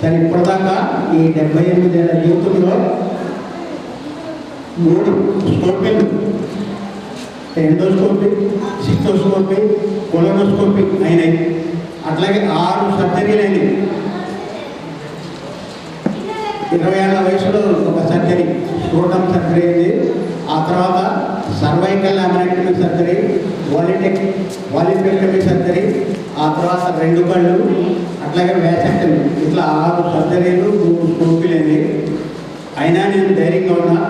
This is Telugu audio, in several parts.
తను ఇప్పటిదాకా ఈ 78 ఏళ్ళ జీవితంలో 3 స్కోపీలు, ఎండోస్కోపీ, సిస్టోస్కోపీ, కొలోనోస్కోపీ అయినాయి. అట్లాగే 6 సర్జరీలు అయినాయి. 20 ఏళ్ళ వయసులో ఒక సర్జరీ, స్క్రోటమ్ సర్జరీ అయింది. ఆ తర్వాత సర్వైకల్ అమెనెక్టమీ సర్జరీ, వాలిపెక్టమీ సర్జరీ, ఆ తర్వాత 2 కళ్ళు, అట్లాగే వ్యాసెక్టమీ. ఇట్లా 6 సర్జరీలు, 3 స్కోపీలు అయింది. అయినా నేను ధైర్యంగా ఉన్నా.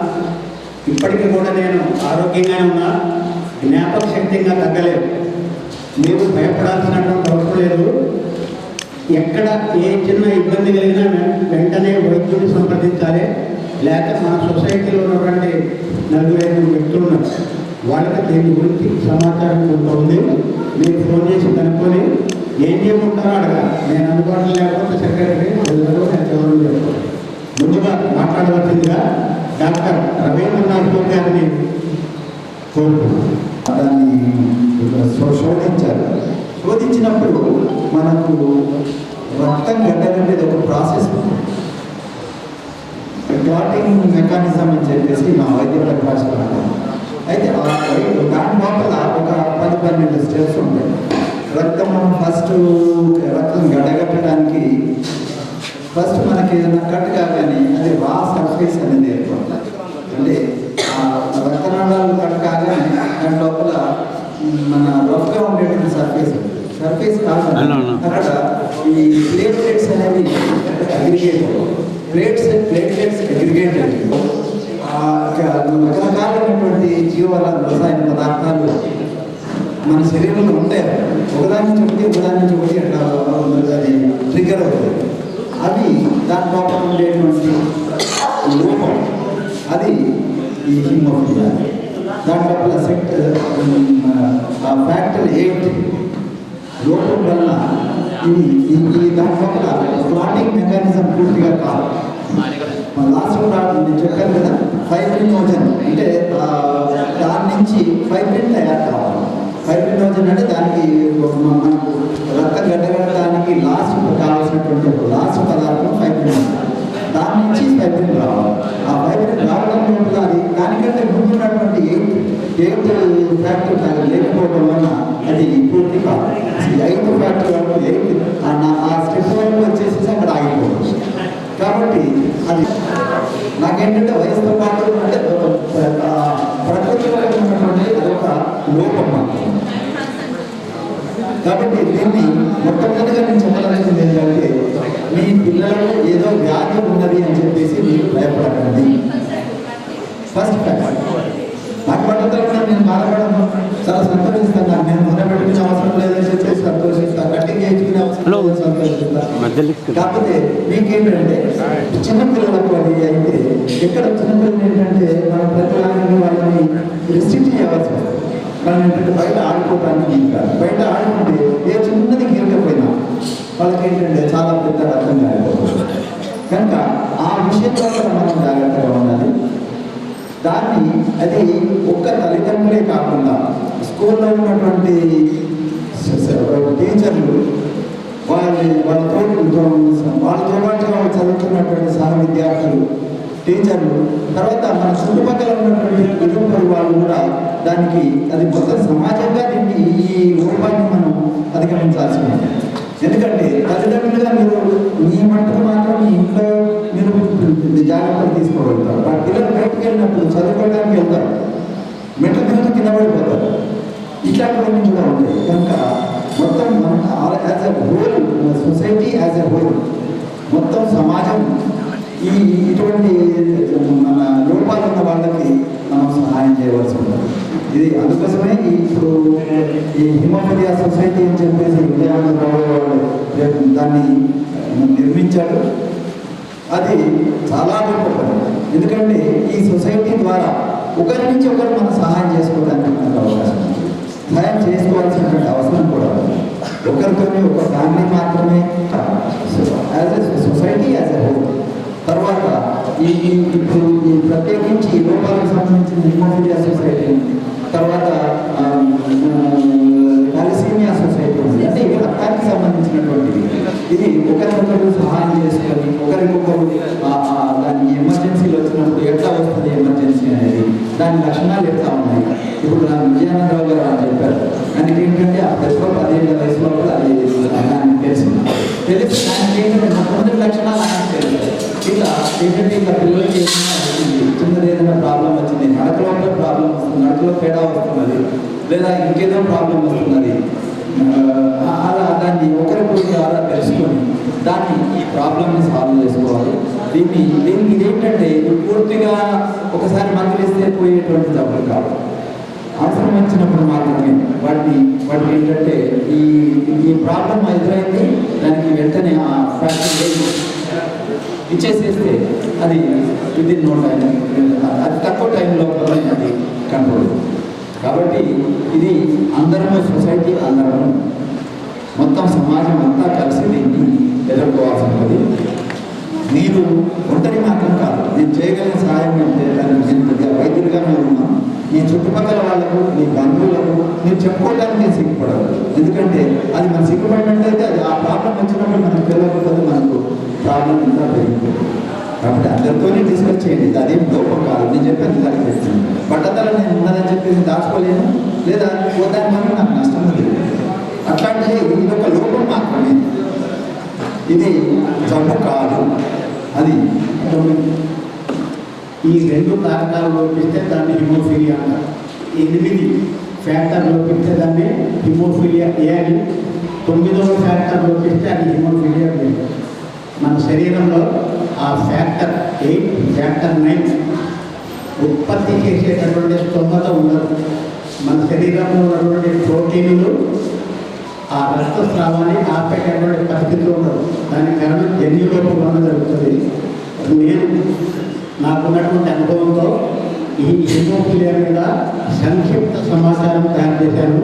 ఇప్పటికీ కూడా నేను ఆరోగ్యంగానే ఉన్నా. జ్ఞాపక శక్తి ఇంకా తగ్గలేదు. మీరు భయపడాల్సినటువంటి అవసరం లేదు. ఎక్కడ ఏ చిన్న ఇబ్బంది కలిగినా వెంటనే వైద్యుడిని సంప్రదించాలి. లేక మన సొసైటీలో ఉన్నటువంటి 4-5 వ్యక్తులు ఉన్నారు, వాళ్ళకి దీని గురించి సమాచారం కొంత ఉంది. మీరు ఫోన్ చేసి కనుక్కొని ఏం చేయమంటారో అడగా. నేను అందుబాటులో లేకపోతే సెక్రటరీ నేను చెప్తాను. ముందుగా మాట్లాడవలసిందిగా డాక్టర్ రవీంద్రనాథ్ గారిని కోరుతున్నాను. దాన్ని శోధించారు. శోధించినప్పుడు మనకు రక్తం గడ్డగట్టేది ఒక ప్రాసెస్, క్లాటింగ్ మెకానిజం అని చెప్పేసి మా వైద్య ప్రకాశం. అయితే దాని లోపల ఒక 10-12 స్టెప్స్ ఉంటాయి. ఫస్ట్ రక్తం గడ్డగట్టడానికి ఫస్ట్ మనకి ఏదైనా కట్ కాగానే అది రా సర్ఫేస్ అనేది ఏర్పడుతుంది. అంటే రక్తనాళాలు కట్ కాగానే దాని లోపల మన రఫ్గా ఉండేటువంటి సర్ఫేస్ కాకుండా అక్కడ ఈ ప్లేట్లెట్స్ అనేవి అగ్రిగేట్, ప్లేట్లెట్స్ అగ్రిగేట్ రకరకాలైనటువంటి రసాయన పదార్థాలు మన శరీరంలో ఉంటాయి. ఒకదాని నుంచి ఒకటి అట్లా అది ట్రిగ్గర్ అవుతుంది. అవి దాని లోపల ఉండేటువంటి లోపం, అది ఈ హిమోఫిలియా. దాని లోపల ఫ్యాక్టర్ 8 లోపం వల్ల ఇది దాని లోపల క్లాటింగ్ మెకానిజం పూర్తిగా కాదు. లాస్ట్ నేను చెప్పాను కదా, ఫైబ్రినోజన్ అంటే దాని నుంచి ఫైబ్రిన్ తయారు కావాలి. ఫైబ్రినోజన్ అంటే దానికి మనకు రక్తం గడ్డగట్టడానికి లాస్ట్ కావాల్సినటువంటి లాస్ట్ పదార్థం ఫైబ్రినోజన్. దాని నుంచి ఫైబ్రిన్ రావాలి. ఆ ఫైబ్రిన్ రావడం లోపల అది దానికంటే ముందున్నటువంటి 8 ఫ్యాక్టర్ లేకపోవడం వల్ల అది పూర్తి కాదు. 8 ఫ్యాక్టర్ వరకు 8 ఆ స్టెప్ వరకు వచ్చేసి అక్కడ ఆగిపోవచ్చు. కాబట్టి అది నాకేంటంటే వయసుతో పాటు అంటే ప్రకృతిలో ఉన్నటువంటి అదొక లోపం మాత్రం. కాబట్టి దీన్ని మొట్టమొదటిగా నేను చెప్పదలసింది ఏంటంటే, మీ పిల్లలకు ఏదో వ్యాధి ఉన్నది అని చెప్పేసి మీరు భయపడకండి. First fact. నాకు పట్టుదల నేను బాధపడను, చాలా సంతోషిస్తాను. నేను మొదలుపెట్టుకునే అవసరం లేదని చెప్పేసి సంతోషిస్తాను, కటింగ్ చేయించుకునే అవసరం లేదని సంతోషిస్తాను. కాకపోతే మీకేంటంటే చిన్నపిల్లలకు అది అయితే ఎక్కడ చిన్నపిల్లలు ఏంటంటే మన ప్రతి వాళ్ళని రిస్ట్రిక్ట్ చేయవలసి వస్తుంది. మనం ఏంటంటే బయట ఆడుకోవడానికి కాదు. బయట ఆడుకుంటే ఏ చిన్నది గీరకపోయినా వాళ్ళకి ఏంటంటే చాలా పెద్ద అర్థం కాకపోతుంది. కనుక ఆ విషయంలో మనం జాగ్రత్తగా ఉండాలి. దాన్ని అది ఒక్క తల్లిదండ్రులే కాకుండా స్కూల్లో ఉన్నటువంటి టీచర్లు వాళ్ళతో పాటుగా చదువుతున్నటువంటి సహ విద్యార్థులు, టీచర్లు, తర్వాత మన చుట్టుపక్కల ఉన్నటువంటి కుటుంబాలు వాళ్ళు కూడా దానికి అది మొత్తం సమాజంగా దీన్ని ఈ రూపాన్ని మనం అధిగమించాల్సి ఉంది. ఎందుకంటే తల్లిదండ్రులుగా మీరు మీ మట్టుకు మాత్రం మీ ఇంట్లో మీరు జాగ్రత్తలు తీసుకోగలుగుతారు. ఆ పిల్లలు బయటకు వెళ్ళినప్పుడు చదువుకోవడానికి వెళ్తారు, మెట్ల మీద కింద పడిపోతారు. ఇట్లాంటివన్నీ కూడా ఉంటాయి. కనుక మొత్తం as a whole society, as a whole మొత్తం సమాజం ఇటువంటి మన లోపాలు ఉన్న వాళ్ళకి మనం సహాయం చేయవలసి ఉంటుంది. ఇది అందుకోసమే ఇప్పుడు ఈ హిమోఫిలియా సొసైటీ అని చెప్పేసి విజయవాడలో దాన్ని నిర్మించాడు. అది చాలా గొప్ప పని. ఎందుకంటే ఈ సొసైటీ ద్వారా ఒకరి నుంచి ఒకరు మనం సహాయం చేసుకోవడానికి మనకు అవకాశం ఉంది. సహాయం చేసుకోవాల్సినటువంటి అవసరం కూడా ఒకరితోనే ఒక ఫ్యామిలీ మాత్రమే as a society, as a whole. తర్వాత ఇప్పుడు ఈ ప్రత్యేకించి ఈ లోపాలకు సంబంధించిన హిమోఫిలియా సొసైటీ, తర్వాత థాలసీమియా సొసైటీ ఉంది. అంటే ఇవి రక్తానికి సంబంధించినటువంటివి. ఇది ఒకరికొకరు సహాయం చేసుకొని తెలిసి దానికి ఏంటంటే మొట్టమొదటి లక్షణాలు నాకు తెలుసు. ఇట్లా ఏంటంటే ఇట్లా పిల్లలకి ఏదైనా వచ్చింది, చిన్నది ఏదైనా ప్రాబ్లం వచ్చింది, నడకలో ప్రాబ్లం వస్తుంది, నడకలో తేడా వస్తున్నది, లేదా ఇంకేదో ప్రాబ్లం వస్తున్నది, అలా దాన్ని ఒకరికొకరు అలా తెలుసుకొని దాన్ని ఈ ప్రాబ్లమ్ని సాల్వ్ చేసుకోవాలి. దీనికి ఇదేంటంటే ఇది పూర్తిగా ఒకసారి మందులు ఇస్తే పోయేటువంటి జబ్బులు కాదు. అవసరం వచ్చినప్పుడు మాత్రమే వాటికి ఏంటంటే ఈ ప్రాబ్లం ఎదురైంది, దానికి వెంటనే ఆ ఫ్యాక్టరీ ఇచ్చేసేస్తే అది విదిన్ నో టైం, అది తక్కువ టైంలో అది కంట్రోల్. కాబట్టి ఇది అందరము సొసైటీ, అందరము మొత్తం సమాజం అంతా కలిసి దీన్ని ఎదుర్కోవాల్సి ఉంటుంది. మీరు ఒంటరి మాత్రం కాదు, నేను చేయగలిగిన సహాయం అంటే దానికి నేను వైద్యులుగా మీరు ఉన్నాను. మీ చుట్టుపక్కల వాళ్ళకు, మీ బంధువులకు మీరు చెప్పుకోవడానికి నేను సిగ్గుపడదు. ఎందుకంటే అది మనం సిగ్గుపడినట్లయితే అది ఆ ప్రాబ్లం వచ్చినప్పుడు మనకు తెలియకపోతే మనకు ప్రాబ్లం ఇంకా పెరిగిపోతుంది. కాబట్టి అందరితోనే డిస్కస్ చేయండి, అదేం లోపం కాదు. నేను చెప్పేది దానికి తెచ్చింది బట్టతల నేను ఉన్నదని చెప్పేసి దాచుకోలేను, లేదా దాని వల్ల నాకు నష్టం ఉంది. అట్లాంటిది ఇది ఒక లోపం మాత్రమే, ఇది జబ్బు కాదు. అది ఈ 2 కారకాలు లోపిస్తే దాన్ని హిమోఫీలియా అంటారు. 8 ఫ్యాక్టర్ లోపిస్తే దాన్ని హిమోఫీలియా ఏ అని, 9వ ఫ్యాక్టర్ లోపిస్తే అది హిమోఫీలియా బి. మన శరీరంలో ఆ ఫ్యాక్టర్ 8, ఫ్యాక్టర్ 9 ఉత్పత్తి చేసేటటువంటి స్తోమత ఉండదు. మన శరీరంలో ఉన్నటువంటి ప్రోటీన్లు ఆ రక్తస్రావాన్ని ఆపేటటువంటి పరిస్థితి ఉండదు. దానికి కారణం జన్యులోపం వల్ల జరుగుతుంది. నేను నాకున్నటువంటి అనుభవంతో ఈ హిమోఫీలియా మీద సంక్షిప్త సమాచారం తయారు చేశాను.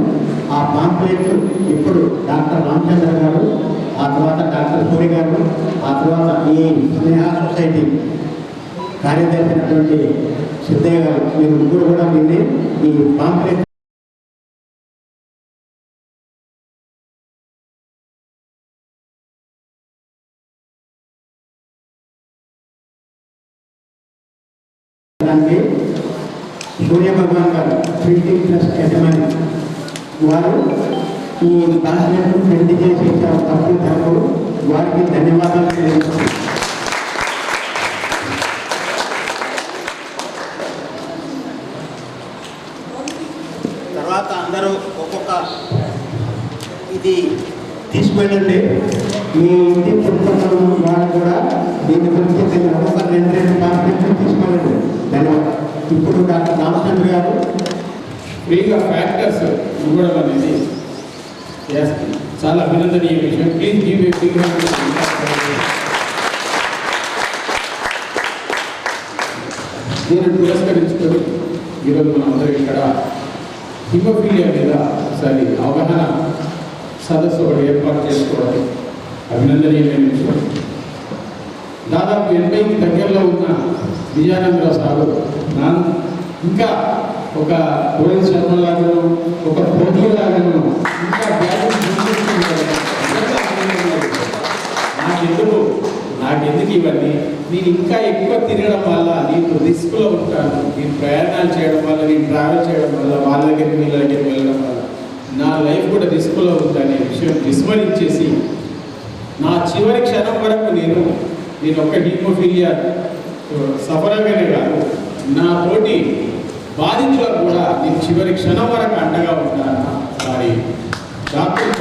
ఆ పాంప్లెట్లు ఇప్పుడు డాక్టర్ రామచంద్ర గారు, ఆ తర్వాత డాక్టర్ సూరి గారు, ఆ తర్వాత ఈ స్నేహ సొసైటీ కార్యదర్శి అయినటువంటి సిద్ధయ్య గారు, మీరు ముగ్గురు కూడా విని ఈ పాంప్లెట్ సూర్య భగవాన్ గారు ప్రింటింగ్ ప్రెస్ యజమాని వారు ఈ పాంప్లెట్ను ప్రింట్ చేసి ఇచ్చారు. తప్పు వారికి ధన్యవాదాలు తెలియజేస్తున్నాను. తర్వాత అందరూ ఒక్కొక్క ఇది తీసుకువెళ్ళండి. మీ ఇంటి చుట్టుపక్కల వాళ్ళు కూడా దీని గురించి తెలియదు. ఒక 2 పాంప్లెట్లు తీసుకువెళ్ళండి. ధన్యవాదాలు. ఇప్పుడు డాక్టర్ రామచంద్ర గారు ఫ్రీగా ఫ్యాక్టర్స్ ఇవ్వడం అనేది చాలా అభినందనీయ విషయం. Please give a big hand. దీనిని పురస్కరించుకొని ఈరోజు మనం అందరం ఇక్కడ హిమోఫీలియా మీద ఒకసారి అవగాహన సదస్సు ఒకటి ఏర్పాటు చేసుకోవడం అభినందనీయమైన విషయం. దాదాపు 80కి దగ్గరలో ఉన్న విజయానందరావు సారు ఇంకా ఒక రోహిత్ శర్మ లాగాను, ఒక కోహ్లీ లాగాను ఇంకా నాకెందుకు ఇవన్నీ, నేను ఇంకా ఎక్కువ తిరగడం వల్ల నేను రిస్క్లో ఉంటాను, నేను ప్రయాణాలు చేయడం వల్ల, నేను ట్రావెల్ చేయడం వల్ల, వాళ్ళ దగ్గరికి వీళ్ళ దగ్గరికి వెళ్ళడం వల్ల నా లైఫ్ కూడా రిస్క్లో ఉందనే విషయం విస్మరించేసి నా చివరి క్షణం వరకు నేను ఒక హిమోఫీలియా సఫలంగానే కాదు, నా తోటి బాధితులకు కూడా నేను చివరి క్షణం వరకు అండగా ఉంటాను. వారి డాక్టర్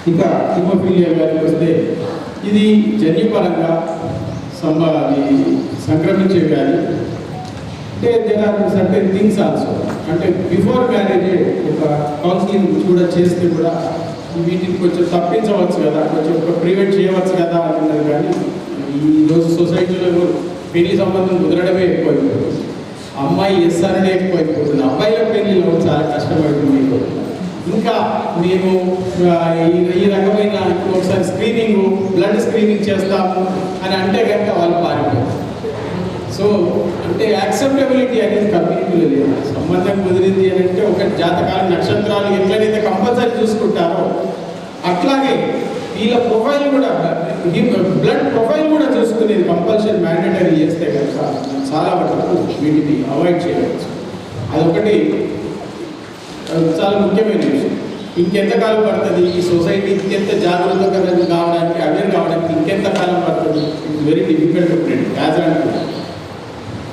ఇక హిమోఫీలియా వ్యాధికి వస్తే ఇది జన్యుపరంగా సంక్రమించే వ్యాధి. అంటే there are certain things also, అంటే బిఫోర్ మ్యారేజ్ ఒక కౌన్సిలింగ్ కూడా చేస్తే కూడా వీటిని కొంచెం తప్పించవచ్చు కదా, కొంచెం ప్రివెంట్ చేయవచ్చు కదా అన్నది. కానీ ఈరోజు సొసైటీలో పెళ్లి సంబంధం కుదరడమే ఎక్కువైపోతుంది, అమ్మాయి ఎస్ అనడే ఎక్కువైపోతుంది, అబ్బాయిల పెళ్లిలో చాలా కష్టపడుతుంది. ఇంకా మేము ఈ రకమైన ఒకసారి స్క్రీనింగ్, బ్లడ్ స్క్రీనింగ్ చేస్తాము అని అంటే కనుక వాళ్ళు పారిపోతారు. సో అంటే యాక్సెప్టబిలిటీ అనేది కమ్యూనిటీలో లేదు. సంబంధం కుదిరింది అని అంటే ఒక జాతకాల నక్షత్రాలు ఎట్లయితే కంపల్సరీ చూసుకుంటారో అట్లాగే వీళ్ళ ప్రొఫైల్ కూడా, బ్లడ్ ప్రొఫైల్ కూడా చూసుకునేది కంపల్సరీ మ్యాండేటరీ చేస్తే కనుక చాలా వరకు వీటిని అవాయిడ్ చేయవచ్చు. అదొకటి చాలా ముఖ్యమైన విషయం. ఇంకెంతకాలం పడుతుంది ఈ సొసైటీ ఇంకెంత జాగ్రత్తగా కావడానికి, అవేర్ కావడానికి ఇంకెంత కాలం పడుతుంది? It's very difficult to predict as and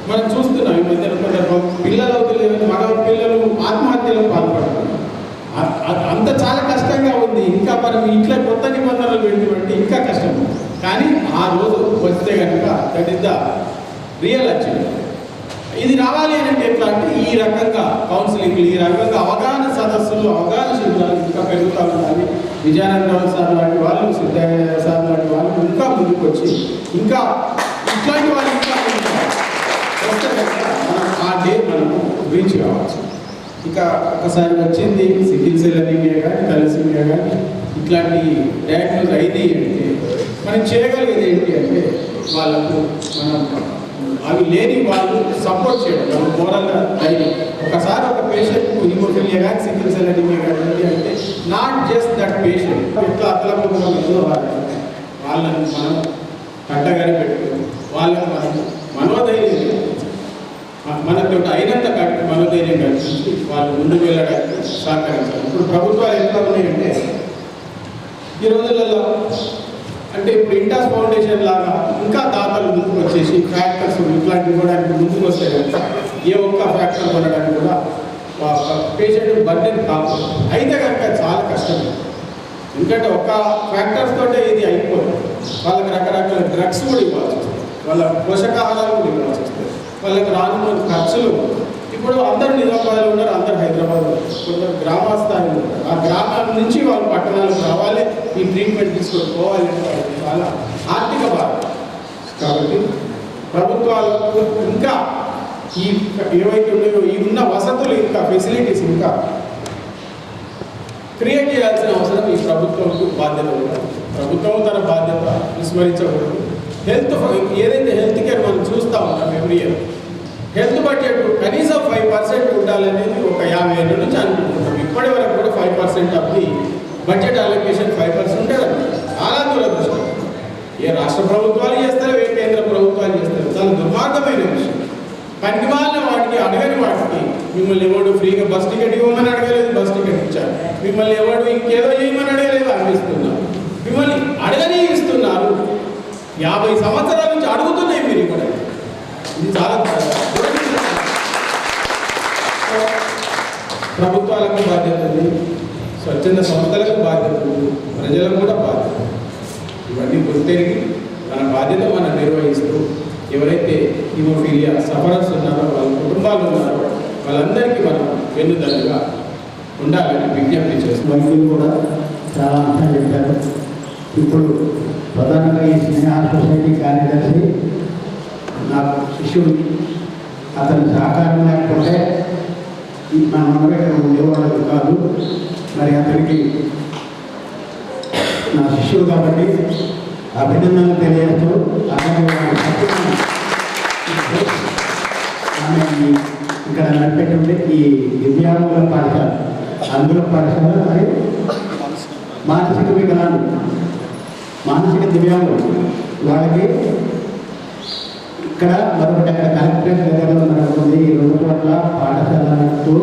మనం చూస్తున్నాం. ఈ మధ్య పిల్లలు అవుతలేదు, మగ పిల్లలు ఆత్మహత్యలకు పాల్పడుతున్నారు. అంత చాలా కష్టంగా ఉంది. ఇంకా మనం ఇట్లా కొత్త నిబంధనలు పెడుతుంటే ఇంకా కష్టం. కానీ ఆ రోజు వస్తే కనుక that is the real achievement. ఇది రావాలి అని అంటే ఎట్లా అంటే ఈ రకంగా కౌన్సిలింగ్లు, ఈ రకంగా అవగాహన సదస్సులు, అవగాహన శిబిరాలు ఇంకా పెరుగుతూ ఉండాలి. విజయానందరావు సార్ లాంటి వాళ్ళు, సిద్ధయ్య సార్ లాంటి వాళ్ళు ఇంకా ముందుకు వచ్చి ఇంకా ఇట్లాంటి వాళ్ళు ఇంకా వస్తే కనుక మనం ఆ డే మనము రీచ్ కావచ్చు. ఇక ఒకసారి వచ్చింది సికిల్ సెల్ అనీమియా కానీ, తలసీమియా కానీ ఇట్లాంటి డయాగ్నోజ్ అయింది అంటే మనం చేయగలిగేది ఏంటి అంటే వాళ్ళకు మనం అవి లేని వాళ్ళు సపోర్ట్ చేయడం, మనం మోరల్గా ధైర్యం. ఒకసారి ఒక పేషెంట్కు హిమోఫిలియా కానీ, సికిల్ సెల్ అనీమియా కానీ అంటే నాట్ జస్ట్ దట్ పేషెంట్ ఎట్లా అతలకుండా ఏదో వాళ్ళని మనం కట్టగానే పెట్టుకోవాలి. వాళ్ళని మనం మనోధైర్యం మనతో అయినంత మనోధైర్యం కల్పించి వాళ్ళు ముందుకు వెళ్ళడానికి సహకరించాలి. ఇప్పుడు ప్రభుత్వాలు ఎట్లా ఉన్నాయంటే ఈ రోజులలో అంటే ఇప్పుడు ఇంటాస్ ఫౌండేషన్ లాగా ఇంకా దాతలు ముందుకు వచ్చేసి ఫ్యాక్టర్స్ ఇట్లాంటివి ఇవ్వడానికి ముందుకు వస్తే కనుక ఏ ఒక్క ఫ్యాక్టర్ కొనడానికి కూడా పేషెంట్ బర్డెన్ కాదు. అయితే కనుక చాలా కష్టం. ఎందుకంటే ఒక్క ఫ్యాక్టర్స్ తోటే ఇది అయిపోతుంది. వాళ్ళకి రకరకాల డ్రగ్స్ కూడా ఇవ్వాల్సి వస్తుంది, వాళ్ళ పోషకాహారాలు కూడా ఇవ్వాల్సి వస్తుంది, వాళ్ళకి రాను ఖర్చులు. ఇప్పుడు అందరూ నిజామాబాద్లో ఉన్నారు, అందరు హైదరాబాద్లో, కొందరు గ్రామ స్థాయిలో ఉన్నారు. ఆ గ్రామాల నుంచి వాళ్ళు పట్టణాలకు రావాలి, ఈ ట్రీట్మెంట్ తీసుకొని పోవాలి అంటే చాలా ఆర్థిక భారం. కాబట్టి ప్రభుత్వాలకు ఇంకా ఈ ఏవైతే ఉన్నాయో ఈ ఉన్న వసతులు ఇంకా ఫెసిలిటీస్ ఇంకా క్రియేట్ చేయాల్సిన అవసరం ఈ ప్రభుత్వంకు బాధ్యత ఉంది. ప్రభుత్వం తన బాధ్యత విస్మరించకూడదు. ఏదైతే హెల్త్ కేర్ మనం చూస్తూ ఉన్నాం ఎవ్రీ ఇయర్, హెల్త్ బడ్జెట్ కనీసం 5% ఉండాలనేది ఒక 50 ఏళ్ళ నుంచి అనుకుంటున్నాం. ఇప్పటి వరకు కూడా 5% ఆఫ్ ది బడ్జెట్ అలొకేషన్ 5% ఉండదు. చాలా దురదృష్టం. ఏ రాష్ట్ర ప్రభుత్వాలు చేస్తారు, ఏ కేంద్ర ప్రభుత్వాలు చేస్తారు. చాలా దుర్మార్గమైన విషయం. పనికిమాలిన వాటికి, అడగని వాటికి మిమ్మల్ని ఎవడు ఫ్రీగా బస్ టికెట్ ఇవ్వమని అడగలేదు, బస్ టికెట్ ఇచ్చారు. మిమ్మల్ని ఎవడు ఇంకేదో చేయమని అడగలేదు, అనిపిస్తున్నారు. మిమ్మల్ని అడగని ఇస్తున్నారు. 50 సంవత్సరాల నుంచి అడుగుతున్నాయి మీరు ఇక్కడ. ఇది చాలా ప్రభుత్వాలకు బాధ్యత ఉంది, స్వచ్ఛంద సంస్థలకు బాధ్యత ఉంది, ప్రజలకు కూడా బాధ్యత. ఇవన్నీ గుర్తెరిగి మన బాధ్యత మనం నిర్వహిస్తూ ఎవరైతే హిమోఫీలియా సఫరర్స్ ఉన్నారో, వాళ్ళ కుటుంబాలు ఉన్నారో వాళ్ళందరికీ మనం వెన్నుదన్నుగా ఉండాలని విజ్ఞప్తి చేస్తాం. వైద్యులు కూడా చాలా అంశాలు చెప్పారు. ఇప్పుడు ప్రధానంగా ఈ స్నేహ సొసైటీ కార్యదర్శి నాకు శిష్యుడు, అతని సహకారం లేకపోతే మన ఇక్కడ ఉండేవాళ్ళు కాదు. మరి అతనికి నా శిష్యుడు కాబట్టి అభినందనలు తెలియజేస్తూ ఆమె ఇక్కడ నడిపెట్టుండే ఈ దివ్యాంగుల పాఠశాల, అందులో పాఠశాల మరి మానసిక వికలాంగులు, మానసిక దివ్యాంగులు వాళ్ళకి ఇక్కడ మరొకటి అక్కడ కలెక్టరేట్ దగ్గరలో నడుస్తుంది. ఈ 2 చోట్ల పాఠశాల నడుస్తూ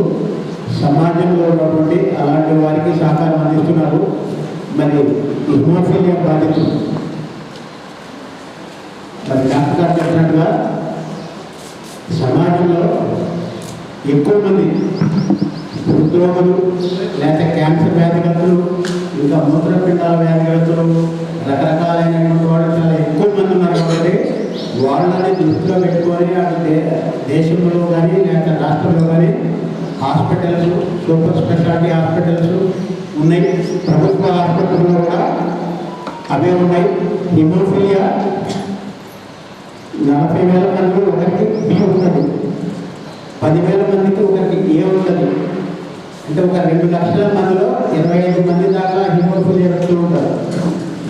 సమాజంలో ఉన్నటువంటి అలాంటి వారికి సహకారం అందిస్తున్నారు. మరి హిమోఫీలియా బాధితులు మరి డాక్టర్ గారు చెప్పినట్టుగా సమాజంలో ఎక్కువ మంది హృద్రోగులు, లేకపోతే క్యాన్సర్ వ్యాధిగ్రస్తులు, ఇంకా మూత్రపిండాల వ్యాధిగ్రస్తులు, రకరకాలైనటువంటి వాళ్ళు చాలా ఎక్కువ మంది ఉన్నారు. కాబట్టి వాళ్ళని దృష్టిలో పెట్టుకొని అటు దేశంలో కానీ లేకపోతే రాష్ట్రంలో కానీ హాస్పిటల్స్, సూపర్ స్పెషాలిటీ హాస్పిటల్స్ ఉన్నాయి. ప్రభుత్వ హాస్పిటల్లో కూడా అవే ఉన్నాయి. హిమోఫీలియా 40,000 మందిలో ఒకరికి బి ఉంటుంది, 10,000 మందికి ఒకరికి ఏ ఉంటుంది. అంటే ఒక 2 లక్షల మందిలో 25 మంది దాకా హిమోఫీలియా వ్యక్తులు ఉంటారు.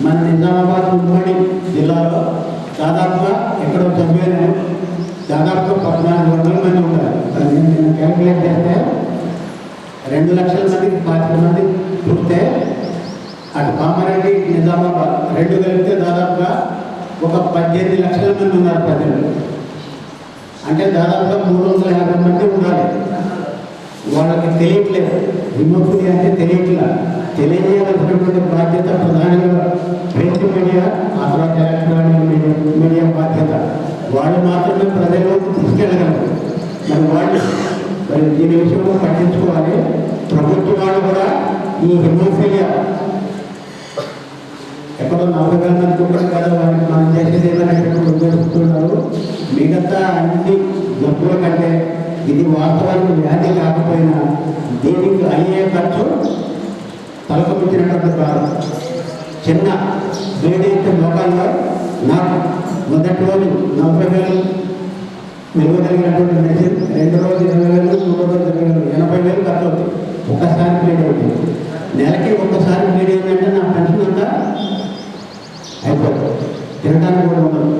మన నిజామాబాద్ ఉమ్మడి జిల్లాలో దాదాపుగా ఎక్కడో చదివాను, దాదాపుగా 1,400 మంది ఉంటారు. నేను క్యాల్కులేట్ చేస్తే 2 లక్షల మందికి 5 మంది పుడితే అటు కామారెడ్డి, నిజామాబాద్ 2 కలిపితే దాదాపుగా ఒక 18 లక్షల మంది ఉన్నారు ప్రజలు. అంటే దాదాపుగా 350 మంది ఉండాలి. వాళ్ళకి తెలియట్లేదు. మరి దీని విషయంలో పట్టించుకోవాలి. ప్రభుత్వం వాళ్ళు కూడా ఈ హిమోఫీలియా ఎక్కడో నమ్మకాన్ని అనుకుంటారు కదా, వారికి మనం చేసేది ఏదైనా ఉద్దేశిస్తున్నారు. మిగతా అన్ని జబ్బుల కంటే ఇది వాస్తవానికి వ్యాధి కాకపోయినా దీనికి అయ్యే ఖర్చు తలకు మించినటువంటి కాదు. చిన్న వేడి మోకాల్లో నాకు మొదటి రోజు 40,000 నిలవగలిగినటువంటి మెడిసిన్, 2వ రోజు 20,000, 3వ రోజు 20,000, 80,000 ఖర్చు అవుతుంది. ఒక్కసారి బ్లీడ్ అవుతుంది. నెలకి ఒక్కసారి బ్లీడ్ అయిందంటే నా పెన్షన్ అంతా అయిపోతుంది. తినడానికి కూడా ఉండదు.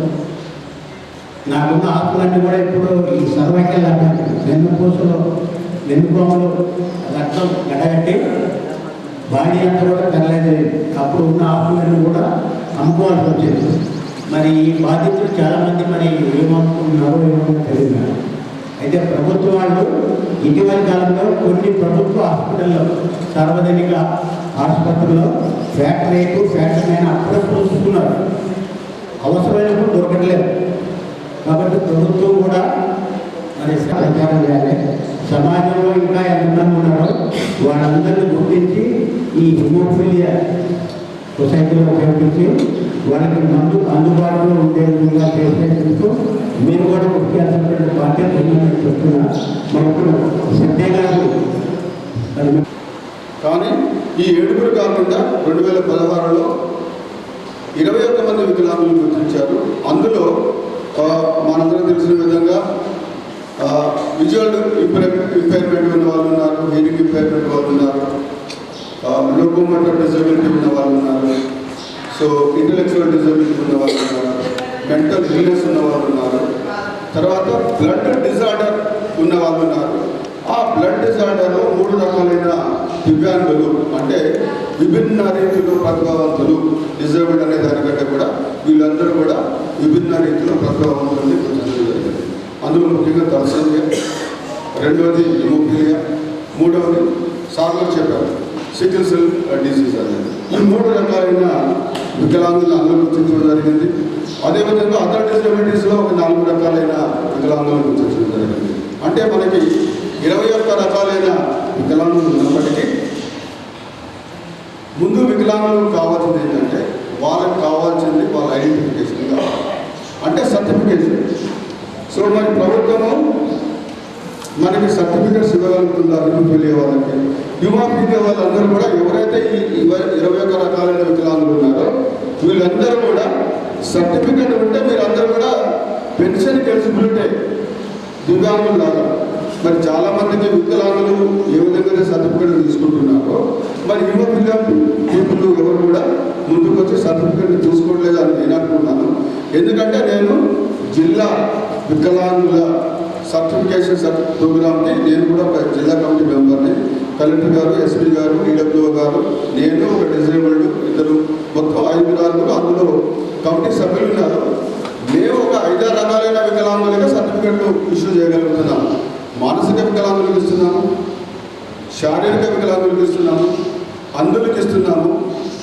నాకున్న ఆస్తులన్నీ కూడా ఇప్పుడు ఈ సర్వైకల్ వెన్నుపూసలు వెన్నుకోమలు రక్తం గడగట్టి బాడీ అంతా కూడా కలలేదు. అప్పుడు ఉన్న ఆస్తులన్నీ కూడా అమ్ముకోవాల్సి వచ్చేది. మరి ఈ బాధితులు చాలామంది మరి ఏమనుకుంటున్నారో ఏమో తెలియదు. అయితే ప్రభుత్వ వాళ్ళు ఇటీవలి కాలంలో కొన్ని ప్రభుత్వ హాస్పిటల్లో, సార్వజనిక ఆసుపత్రుల్లో ఫ్యాక్టరీ అయినా అప్పుడప్పుడు చూస్తున్నారు. అవసరమైనప్పుడు దొరకట్లేదు. కాబట్టి ప్రభుత్వం కూడా మరి ప్రచారం చేయాలి. సమాజంలో ఇంకా ఎంతమంది ఉన్నారో వాళ్ళందరినీ గుర్తించి ఈ హిమోఫీలియా సొసైటీలో చేర్పించి వాళ్ళకి మందు అందుబాటులో ఉండే విధంగా చేసేందుకు మీరు కూడా ముఖ్యమైనటువంటి బాధ్యత ఉందని చెప్తున్నా. మరి ఇప్పుడు సిద్ధే గారు కానీ ఈ 7 కాకుండా 2016లో 21 మంది వికలాంగులు గుర్తించారు. అందులో మనందరం తెలిసిన విధంగా విజువల్ ఇంపైర్మెంట్ ఉన్న వాళ్ళు ఉన్నారు, హీరింగ్ ఇంపైర్మెంట్ వాళ్ళు ఉన్నారు, లోకోమోటర్ డిజబిలిటీ ఉన్న వాళ్ళు ఉన్నారు, సో ఇంటలెక్చువల్ డిజబిలిటీ ఉన్న వాళ్ళు ఉన్నారు, మెంటల్ ఇల్నెస్ ఉన్న వాళ్ళు ఉన్నారు, తర్వాత బ్లడ్ డిజార్డర్ ఉన్న వాళ్ళు ఉన్నారు. ఆ బ్లడ్ డిజార్డర్లో 3 రకాలైన దివ్యాంగులు, అంటే విభిన్న రీతిలో ప్రతిభావంతులు, డిజేబుల్డ్ అనే దానికంటే కూడా వీళ్ళందరూ కూడా విభిన్న రీతిలో ప్రతిభావంతులని గుర్తించడం జరిగింది. అందులో ముఖ్యంగా తలసేమియా, 2వది హిమోఫీలియా, 3వది సార్లు చెప్పారు సికిల్ సెల్ డిసీజ్ అనేది. ఈ 3 రకాలైన వికలాంగులను అందరూ గుర్తించడం జరిగింది. అదేవిధంగా అదర్ డిజబిలిటీస్లో ఒక 4 రకాలైన వికలాంగులను గుర్తించడం జరిగింది. అంటే మనకి 21 రకాలైన వికలాంగులు ఉన్నప్పటికీ ముందు వికలాంగులకు కావాల్సింది ఏంటంటే వాళ్ళకి కావాల్సింది వాళ్ళ ఐడెంటిఫికేషన్ కావాలి, అంటే సర్టిఫికేషన్. సో మరి ప్రభుత్వము మనకి సర్టిఫికేట్స్ ఇవ్వగలుగుతుందా హిమోఫీలియా వాళ్ళకి? హిమోఫీలియా వాళ్ళందరూ కూడా ఎవరైతే ఈ 21 రకాలైన వికలాంగులు ఉన్నారో వీళ్ళందరూ కూడా సర్టిఫికేట్ ఉంటే మీరందరూ కూడా పెన్షన్కి ఎలిజిబిలిటీ దివ్యాంగులు లాగా. మరి చాలామందికి వికలాంగులు ఏ విధంగా సర్టిఫికేట్ తీసుకుంటున్నారో మరి హిమోఫీలియా పీపుల్ ఎవరు కూడా ముందుకు వచ్చి సర్టిఫికేట్ తీసుకోవట్లేదు అని నేను అనుకుంటున్నాను. ఎందుకంటే నేను జిల్లా వికలాంగుల సర్టిఫికేషన్ ప్రోగ్రామ్కి నేను కూడా ఒక జిల్లా కమిటీ మెంబర్ని. కలెక్టర్ గారు, ఎస్పీ గారు, ఈడబ్ల్యూఓ గారు, నేను, ఒక డిజేబుల్డ్, ఇద్దరు, మొత్తం 5 అందులో కమిటీ సభ్యులు ఉన్నారు. మేము ఒక 5-6 రకాలైన వికలాంగులుగా సర్టిఫికేట్లు ఇష్యూ చేయగలుగుతున్నాము. మానసిక వికలాంగులకు ఇస్తున్నాము, శారీరక వికలాంగులకు ఇస్తున్నాము, అందులకు ఇస్తున్నాము,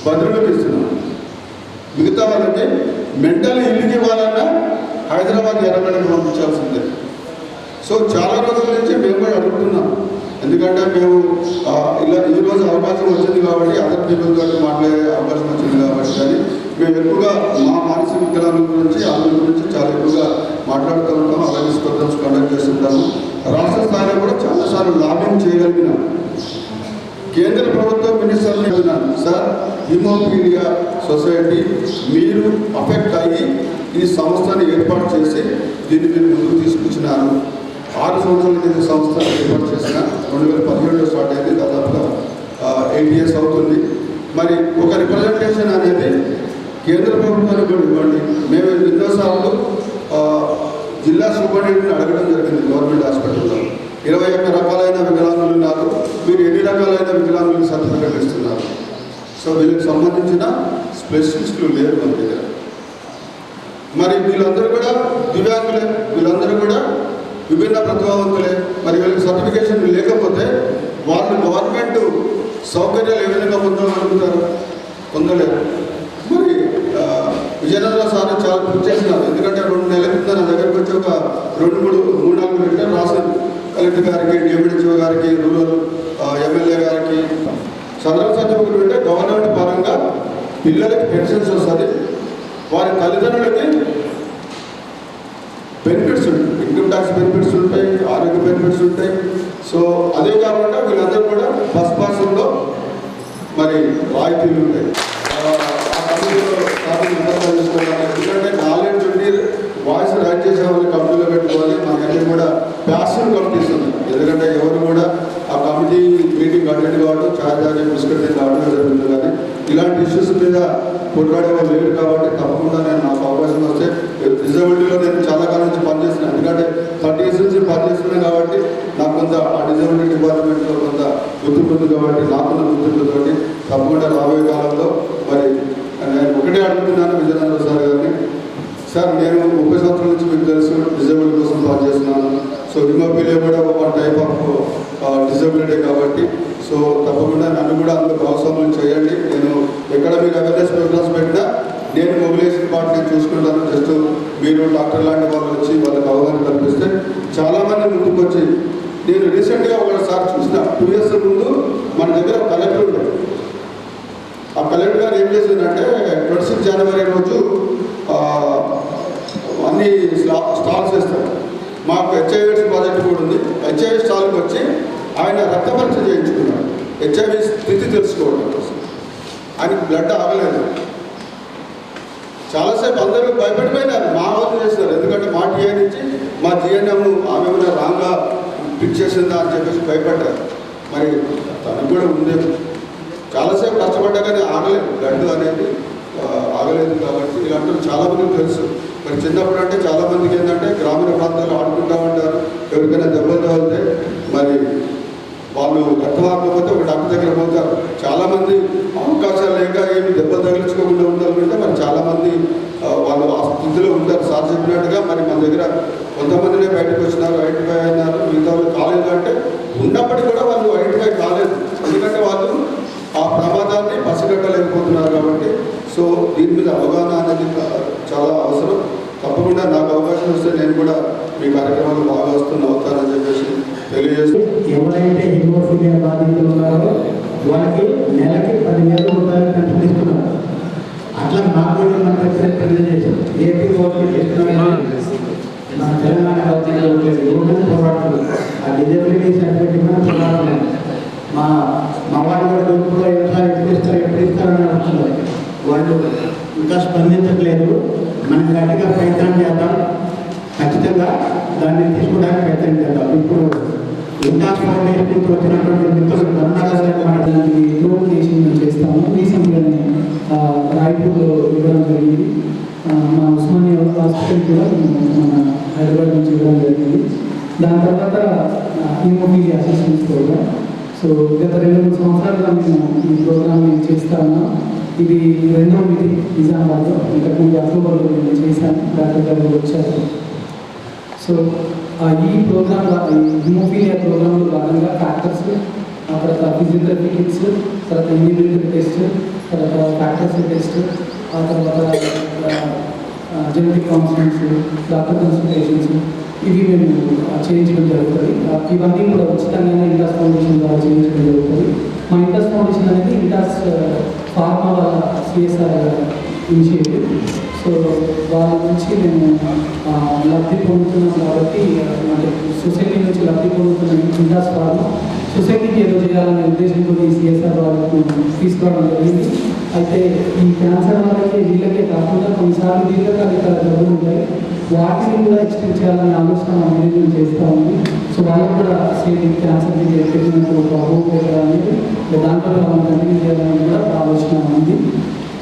బదులకు ఇస్తున్నాము. మిగతా వాళ్ళకి మెంటల్ ఇల్లుకి ఇవ్వాలన్నా హైదరాబాద్ ఎర్రగడ్డకి పంపించాల్సిందే. సో చాలా రోజుల నుంచి మేము కూడా అడుగుతున్నాం. ఎందుకంటే మేము ఇలా ఈరోజు అవకాశం వచ్చింది కాబట్టి అదర్ పీపుల్ తోటి మాట్లాడే అవకాశం వచ్చింది కాబట్టి, కానీ మేము ఎక్కువగా మా మానసిక వికలాంగుల గురించి అందరి గురించి చాలా ఎక్కువగా మాట్లాడుతూ ఉంటాము. అలాగే ప్రోగ్రామ్స్ కండక్ట్ చేస్తుంటాము. రాష్ట్ర స్థాయిలో కూడా చాలాసార్లు లాబింగ్ చేయగలిగినాం. కేంద్ర ప్రభుత్వం మినిస్టర్ని అడిగినాను, సార్ హిమోఫీలియా సొసైటీ మీరు అఫెక్ట్ అయ్యి ఈ సంస్థను ఏర్పాటు చేసి దీన్ని మీరు ముందుకు తీసుకొచ్చినారు. 6 సంవత్సరాల కింద సంస్థ ఏర్పాటు చేసిన 2017లో స్టార్ట్ అయింది. దాదాపుగా 8 years అవుతుంది. మరి ఒక రిప్రజెంటేషన్ అనేది కేంద్ర ప్రభుత్వానికి కూడా ఇవ్వండి. మేము ఎన్నోసార్లు జిల్లా సూపరింటెండెంట్ని అడగడం జరిగింది. గవర్నమెంట్ హాస్పిటల్లో 21 రకాలైన వికలాంగులు ఉన్నారు, మీరు ఎన్ని రకాలైన వికలాంగులకు సర్టిఫికేట్ ఇస్తున్నారు? సో వీళ్ళకి సంబంధించిన స్పెషలిస్టులు లేరు మన దగ్గర. మరి వీళ్ళందరూ కూడా దివ్యాంగులే, వీళ్ళందరూ కూడా విభిన్న ప్రతిభావంతులే. మరి వీళ్ళకి సర్టిఫికేషన్ లేకపోతే వాళ్ళు గవర్నమెంట్ సౌకర్యాలు ఏ విధంగా పొందాలనుకుంటారు? పొందలేరు. మరి విజయనగరం సార్ చాలా కృషి చేసినారు. ఎందుకంటే 2 నెలల కింద నా దగ్గరికి వచ్చి ఒక 2-3-4 లెటర్ రాశాను. కలెక్టర్ గారికి, డిఎండిఓ గారికి, రూరల్ ఎమ్మెల్యే గారికి సదరన్ సర్టిఫికెట్ ఉంటే గవర్నమెంట్ పరంగా పిల్లలకి పెన్షన్స్ వస్తుంది, వారి తల్లిదండ్రులకి బెనిఫిట్స్ ఉంటాయి, ఇన్కమ్ ట్యాక్స్ బెనిఫిట్స్ ఉంటాయి, ఆరోగ్య బెనిఫిట్స్ ఉంటాయి. సో అదే కాకుండా వీళ్ళందరూ కూడా ఫస్ట్ పర్సన్లో మరి రాయితీలు ఉంటాయి. ఆ కమిటీలో ఎందుకంటే నాలెడ్జ్ ఉండి వాయిస్ రైట్ చేసే వాళ్ళని కమిటీలో పెట్టుకోవాలి. మనకన్నీ కూడా ప్యాసివ్ కమిటీస్ ఉన్నాయి, ఎందుకంటే ఎవరు కూడా ఆ కమిటీ మీటింగ్ అటెండ్ కావడం, ఛాయ్ బిస్కెట్ కావడం జరుగుతుంది. కానీ ఇలాంటి ఇష్యూస్ మీద కొట్లాడే వాళ్ళు లేరు కాబట్టి తప్పకుండా నేను నాకు అవకాశం వస్తే డిజబిలిటీలో నేను చాలా కాలం నుంచి పనిచేస్తున్నాను. ఎందుకంటే 30 years నుంచి పనిచేస్తున్నాను కాబట్టి నాకు కొంత ఆ డిజబిలిటీ డిపార్ట్మెంట్లో కొంత గుర్తింపు ఉంది కాబట్టి నాకున్న గుర్తింపుతోటి తప్పకుండా రాబోయే కాలంలో మరి నేను ఒకటే అడుగుతున్నాను విజయనగర సార్ గారిని. సార్ నేను 30 సంవత్సరాల నుంచి మీకు తెలుసు డిజబిలిటీ కోసం పనిచేస్తున్నాను. సో హిమోఫీలియా కూడా ఒక టైప్ ఆఫ్ డిజబిలిటీ కాబట్టి సో తప్పకుండా నన్ను కూడా అందులో భాగస్వామ్యం చేయండి. నేను ఎక్కడ మీరు అవేర్నెస్ ప్రోగ్రామ్స్ పెట్టినా నేను మొబిలైజేషన్ పార్ట్ నేను చూసుకుంటాను. జస్ట్ మీరు డాక్టర్ లాంటి వాళ్ళు వచ్చి వాళ్ళకి అవగాహన కల్పిస్తే చాలామంది ముందుకు వచ్చి నేను రీసెంట్గా ఒకసారి చూసిన 2 years ముందు మన దగ్గర కలెక్టర్ ఉంటాడు. ఆ కలెక్టర్ గారు ఏం చేసిందంటే 26 January రోజు అన్ని స్టాల్స్ వేస్తారు. మాకు HIV ప్రాజెక్ట్ కూడా ఉంది. HIV స్టాల్కి వచ్చి ఆయన రక్త పరీక్ష చేయించుకున్నాడు, HIV స్థితి తెలుసుకోవడం కోసం. ఆయనకి బ్లడ్ ఆగలేదు. చాలాసేపు అందరూ భయపడిపోయినారు, మా వాళ్ళు చేస్తున్నారు. ఎందుకంటే మా టీఐ నుంచి మా జిఎన్ఎం ఆమె కూడా రాంగ్గా పిక్ చేసిందా అని చెప్పేసి భయపడ్డారు. మరి తనకు కూడా ఉంది, చాలాసేపు కష్టపడ్డా కానీ ఆగలేదు, బ్లడ్ అనేది ఆగలేదు. కాబట్టి ఇలాంటివి చాలామందికి తెలుసు. మరి చిన్నప్పుడు అంటే చాలామందికి ఏంటంటే గ్రామీణ ప్రాంతాల్లో ఆడుకుంటూ ఉంటారు, ఎవరికైనా దెబ్బలు తగిలితే మరి వాళ్ళు రక్తవాకపోతే ఒక డాక్టర్ దగ్గర పోతారు. చాలామంది అవకాశాలు లేక ఏమి దెబ్బలు తగిలించుకోకుండా ఉండాలంటే మరి చాలామంది వాళ్ళు ఆ స్థితిలో ఉంటారు. సార్ చెప్పినట్టుగా మరి మన దగ్గర కొంతమందినే బయటకు వచ్చినారు, ఐడెంటిఫై అయినారు, మిగతా వాళ్ళు కాలేదు. అంటే ఉన్నప్పటికీ కూడా వాళ్ళు ఐడెంటిఫై కాలేదు, ఎందుకంటే వాళ్ళు ఆ ప్రమాదాన్ని పసిగట్టలేకపోతున్నారు. కాబట్టి సో దీని మీద అవగాహన అనేది చాలా అవసరం. తప్పకుండా నాకు అవకాశం వస్తే నేను కూడా మీ కార్యక్రమాలు బాగా అవుతానని చెప్పేసి తెలియజేస్తూ, ఎవరైతే హిమోఫీలియా బాధితులు ఉన్నారో వాళ్ళకి నెలకి 10,000 రూపాయలు పెన్షన్ ఇస్తున్నారు. అట్లా మాకు కూడా మన ప్రజలు చేశారు. ఏపీ గవర్నమెంట్ చేస్తున్నారు, మన తెలంగాణ గవర్నమెంట్ పోరాడుతున్నారు. ఆ డిజబిలిటీ సర్టిఫికేట్ మీద పోరాడుతున్నారు. మా వాళ్ళు కూడా గ్రూప్లో ఎప్పుడు ఇస్తారని అడుగుతున్నారు. వాళ్ళు ఇంకా స్పందించట్లేదు. మనం గట్టిగా ప్రయత్నం చేద్దాం, ఖచ్చితంగా దాన్ని తీసుకోవడానికి ప్రయత్నం చేద్దాం. ఇప్పుడు ఇంటాస్ ఫౌండేషన్ నుంచి వచ్చినటువంటి మిత్రులు దానికి నోటిఫికేషన్ మేము చేస్తాము. రీసెంట్గానే రాయపూర్లో ఇవ్వడం జరిగింది. మా ఉస్మానియా హాస్పిటల్ కూడా మన హైదరాబాద్ నుంచి ఇవ్వడం జరిగింది. దాని తర్వాత హిమోఫీలియా అసిస్టెన్స్ ప్రోగ్రామ్. సో గత 2-3 సంవత్సరాలుగా మేము ఈ ప్రోగ్రామ్ని చేస్తా ఉన్నాం. ఇది 2వ మీటింగ్ నిజామాబాద్లో. ఇంతకుముందు అక్టోబర్లో మేము చేశాను, డాక్టర్ గారు వచ్చారు. సో ఈ ప్రోగ్రాంలో ఈ హిమోఫీలియా ప్రోగ్రాంలో భాగంగా ఫ్యాక్టర్స్, తర్వాత ఫిజియోథెరపీ కిట్స్, తర్వాత ఇండివిజువల్ టెస్ట్, తర్వాత ఫ్యాక్టర్స్ టెస్ట్, ఆ తర్వాత జెనెటిక్ కౌన్సిలింగ్స్, డాక్టర్ కన్సల్టేషన్స్ ఇవి మేము చేయించడం జరుగుతుంది. ఇవన్నీ కూడా ఉచితంగానే ఇంటాస్ ఫౌండేషన్ ద్వారా చేయించడం జరుగుతుంది. మా ఇంటాస్ ఫౌండేషన్ అనేది ఇంటాస్ ఫార్మా వాళ్ళ సిఎస్ఆర్ ఇనిషియేటివ్. సో వాళ్ళ నుంచి మేము లబ్ధి పొందుతున్నాం కాబట్టి, అంటే సొసైటీ నుంచి లబ్ధి పొందుతున్న ఇంటాస్ ఫార్మా సొసైటీకి ఏదో చేయాలనే ఉద్దేశంతో ఈ సిఎస్ఆర్ వాళ్ళకు తీసుకురావడం జరిగింది. అయితే ఈ క్యాన్సర్ వాళ్ళకి వీళ్ళకే కాకుండా కొన్నిసార్లు దీర్ఘకాలిక జబ్బులు ఉంటాయి, వాటిని కూడా ఎక్స్టెండ్ చేయాలనే ఆలోచన మా మేనేజ్మెంట్ చేస్తూ ఉంది. సో వాళ్ళకు కూడా సేమ్ క్యాన్సర్కి పెట్టినట్టు ఒక హోప్ పెట్టడానికి, దాంట్లో మనం కంటిన్యూ చేయాలని కూడా ఆలోచన ఉంది.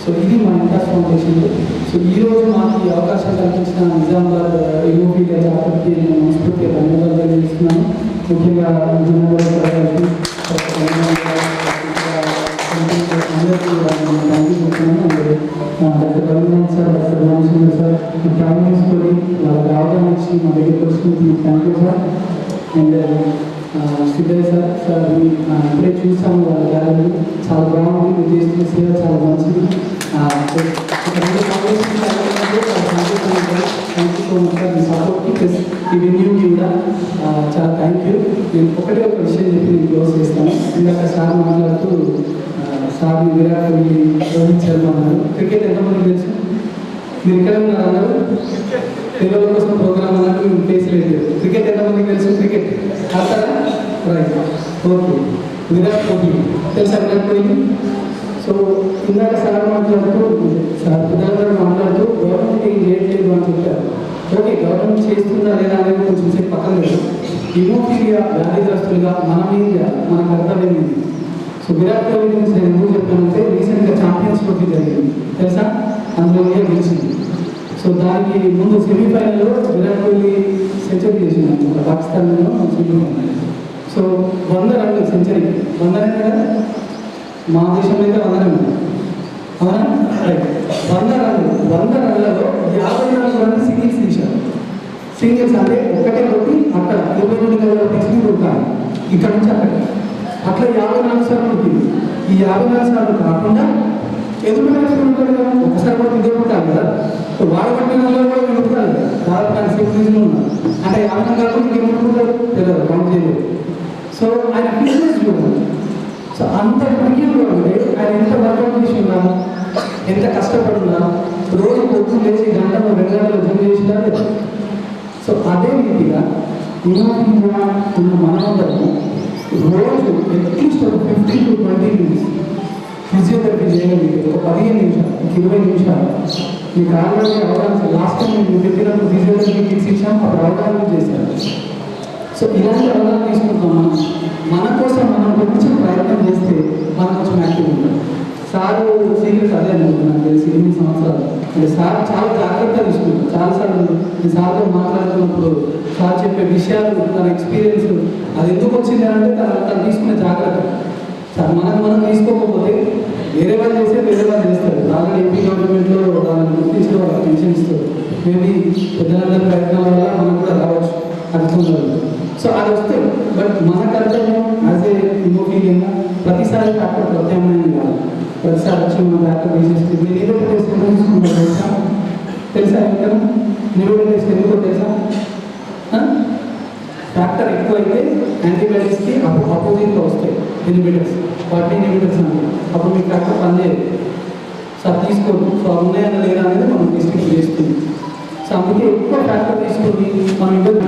సో ఇది మా ఇంటాస్ ఫౌండేషన్. సో ఈరోజు మాకు ఈ అవకాశం కల్పించిన నిజామాబాద్ హిమోఫీలియా డాక్టర్కి నేను మనస్ఫూర్తిగా ధన్యవాదాలు తెలియజేస్తున్నాను. ముఖ్యంగా అందరికీ doctor Ravindranath sir, doctor Ramachandra sir, ఈ ప్రైమ్ తీసుకొని వాళ్ళకి అవగాహన ఇచ్చి మా దగ్గరికి వచ్చింది. Thank you sir. And Siddaiah sir, sir ఇప్పుడే చూసాము వాళ్ళ గ్యాలరీ, చాలా బాగుంది, మీరు చేస్తున్న సేవ చాలా మంచిది. Thank you so much sir, మీ సపోర్ట్కి ప్లస్ ఈ వెన్యూకి కూడా చాలా థ్యాంక్ యూ. నేను ఒకటే ఒక విషయం చెప్పి నేను క్లోజ్ చేస్తాను. ఇందాక సార్ మాట్లాడుతూ సార్ విరాట్ కోహ్లీ, రోహిత్ శర్మ అన్నారు. క్రికెట్ ఎంతమంది తెలుసు? మీరు ఇక్కడ ఉన్నారు అన్నారు, పిల్లల కోసం ప్రోగ్రామ్ అన్నట్టు మేము ఫేస్ లేదు. క్రికెట్ ఎంతమందికి తెలుసు? క్రికెట్ ఆడతారా? Right, okay. విరాట్ కోహ్లీ తెలుసా? విరాట్ కోహ్లీ. సో ఇందాక సార్ మాట్లాడుతూ సార్ పిల్లలు మాట్లాడుతూ గవర్నమెంట్ ఏం చేయట్లేదు అని చెప్పారు. ఓకే, గవర్నమెంట్ చేస్తుందా లేదా అనేది కొంచెం సేపు పక్కన లేదు. హిమోఫీలియా వ్యాధిగ్రస్తులుగా మన మీద మన కర్తవ్యం ఏంటి? సో విరాట్ కోహ్లీ గురించి నేను ఎందుకు చెప్పానంటే రీసెంట్గా ఛాంపియన్స్ ట్రోఫీ జరిగింది తెలుసా, అందులో ఇండియా గెలిచింది. సో దానికి ముందు సెమీఫైనల్లో విరాట్ కోహ్లీ సెంచరీ చేసింది పాకిస్తాన్లో సెమీఫైనల్. సో 100 రన్లు సెంచరీ, 100 రన్ కదా, మా దేశంలో అయితే 100 రన్ అవునా? రైట్, 100 రన్లలో 54 రన్లు సింగిల్స్ తీశారు. సింగిల్స్ అంటే ఒకటే కొట్టి అక్కడ 22 గంటల పిచ్ని కొట్టాలి, ఇక్కడ నుంచి అక్కడ అట్లా 54 సార్లు కొట్టింది. ఈ 54 సార్లు కాకుండా ఎదురు ఉంటాడు కదా, ఒకసారి కూడా ఇదే కొట్టాలి కదా, వాడు పట్టిన కూడా కొట్టాలి కదా, దాదాపు దాని సింగిల్స్లో ఉన్నారు అంటే 50 కాకుండా ఇంకేముంటారు తెలియదు, కౌంట్ చేయలేదు. సో ఆయన బిజినెస్ చూడాలి. సో అంత క్రికెట్లో అంటే ఆయన ఎంత వర్కౌట్ చేసి ఉన్నా, ఎంత కష్టపడున్నా, రోజు పొద్దున్న లేచి గంటలో 2 గంటలు జిమ్ చేసినా లేదు. సో అదే రీతిగా హిమోఫీలియా ఉన్న మనమందరము రోజు అట్లీస్ట్ ఒక 15 to 20 minutes ఫిజియోథెరపీ చేయగలిగితే ఒక 15 నిమిషాలు, 20 నిమిషాలు మీకు ఆల్రెడీ అవగాహన. లాస్ట్ టైం మేము పెట్టినప్పుడు ఫిజియోథెరపీ కిట్స్ ఇచ్చాం, అప్పుడు అవగాహన చేశారు. సో ఇలాంటి అవగాహన తీసుకుంటాం మనం. మన కోసం మనం కొంచెం ప్రయత్నం చేస్తే మనం కొంచెం యాక్టివ్ ఉంటాం. సారు సీక్రెట్ అదే అనుకుంటున్నాను తెలిసి 8 సంవత్సరాలు అంటే సార్ చాలా జాగ్రత్తగా తీసుకుంటాం. చాలాసార్లు నేను సార్తో మాట్లాడుతున్నప్పుడు సార్ చెప్పే విషయాలు, తన ఎక్స్పీరియన్స్ అది ఎందుకు వచ్చింది అంటే తను తీసుకునే జాగ్రత్త. సార్ మనం తీసుకోకపోతే వేరే వాళ్ళు చేస్తే వేరే వాళ్ళు చేస్తారు. ఆల్రెడీ ఎంపీ గవర్నమెంట్లో వాళ్ళని గుర్తించిన వాళ్ళకి పెన్షన్ ఇస్తారు. మేబీ పెద్దలందరి ప్రయత్నాల వల్ల మనం కూడా రావచ్చు, అడుగుతున్నారు. సో అది వస్తే బట్ మన కర్తవ్యం యాజ్ ఏ హిమోఫీలియా ప్రతిసారి డాక్టర్ ప్రత్యామ్నాయం కాదు. ప్రతిసారి వచ్చి మనం డాక్టర్ తీసేస్తే మీరు నివేదిక టెస్ట్ ఎందుకు తీసుకుంటారు తెలుసా? తెలుసా ఇంకా నివేదిక టెస్ట్ ఎందుకో తెలుసా? డాక్టర్ ఎక్కువైతే యాంటీబయాటిక్స్కి ఆపోజిట్లో వస్తాయి ఇన్హిబిటర్స్, వాటిని ఇన్హిబిటర్స్ అంటే అప్పుడు మీకు డాక్టర్ పనిచేయదు. సో అది తీసుకోండి. సో ఉన్నాయని లేదా అనేది మనం డిస్ట్రిక్ట్ చేస్తుంది. సో అందుకే ఎక్కువ డాక్టర్ తీసుకొని మనం ఇబ్బంది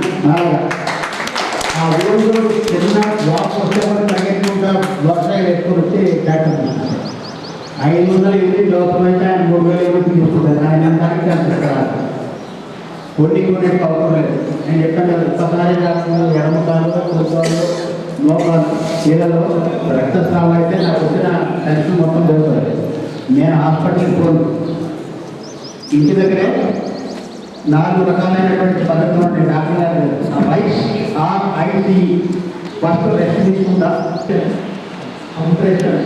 ఆ ఊళ్ళో చిన్న బాక్స్ వస్తే కూడా తగ్గకుండా వ్యవసాయం ఎక్కువ వచ్చి డాక్టర్ 500 ఎనిమిది లోపం అయితే ఆయన 3000 తీసుకుంటారు. ఆయన దానికి అనిపిస్తారు కొన్ని అవసరం లేదు. నేను చెప్పాను కదా, ఒక్కసారి ఎడమకాలు, కుటుంబాలు, మోకాలు, చీరలో రక్తస్రావం అయితే నాకు వచ్చిన టెన్షన్ మొత్తం పోతుంది. నేను హాస్పిటల్కి పోను, ఇంటి దగ్గరే 4 రకాలైనటువంటి పద్ధతులు ఉంటాయి. డాక్టర్ గారు ఐసి ఫస్ట్ రెస్ట్ తీసుకుంటా, కంప్రెషన్,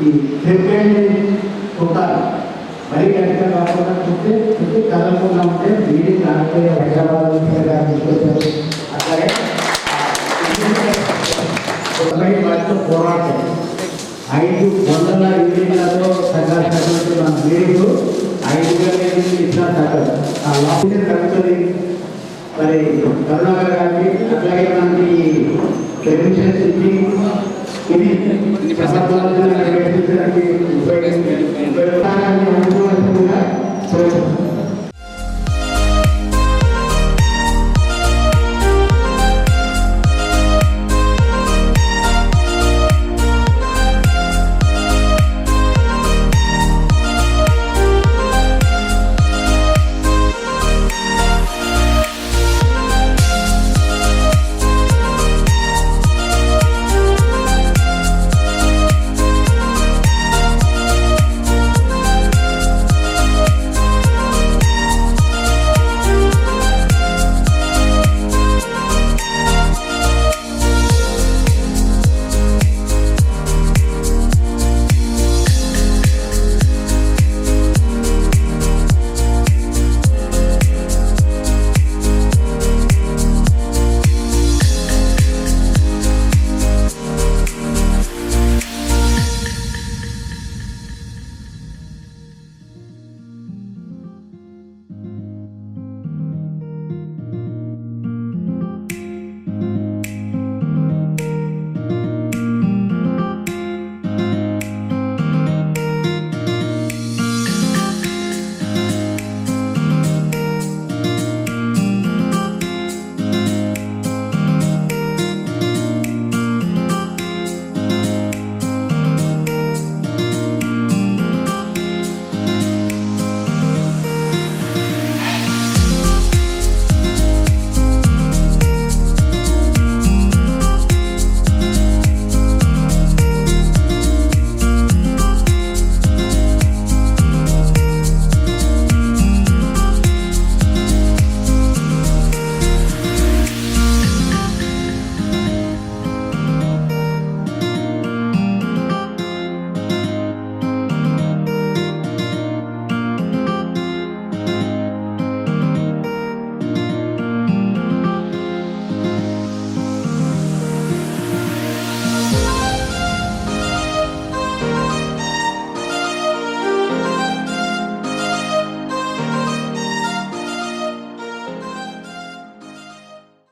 ఈ ట్రిప్లెంట్ కొట్టాలి. మరీ గట్టిగా కాకుండా చుట్టి కదలకుండా ఉంటే బ్లీడింగ్ కాకపోతే హైదరాబాద్ తీసుకొచ్చారు. అట్లాగే వాటితో పోరాటం 500 యూనిట్లతో తగ్గాల్సినటువంటి మన బ్లీడింగ్ 5000 ఇచ్చినా తగ్గదు. ఆ లాభం తగ్గుతుంది. మరి కరుణాకర్ గారికి అట్లాగే మనకి పెర్మిషన్స్ ఇచ్చి ఇది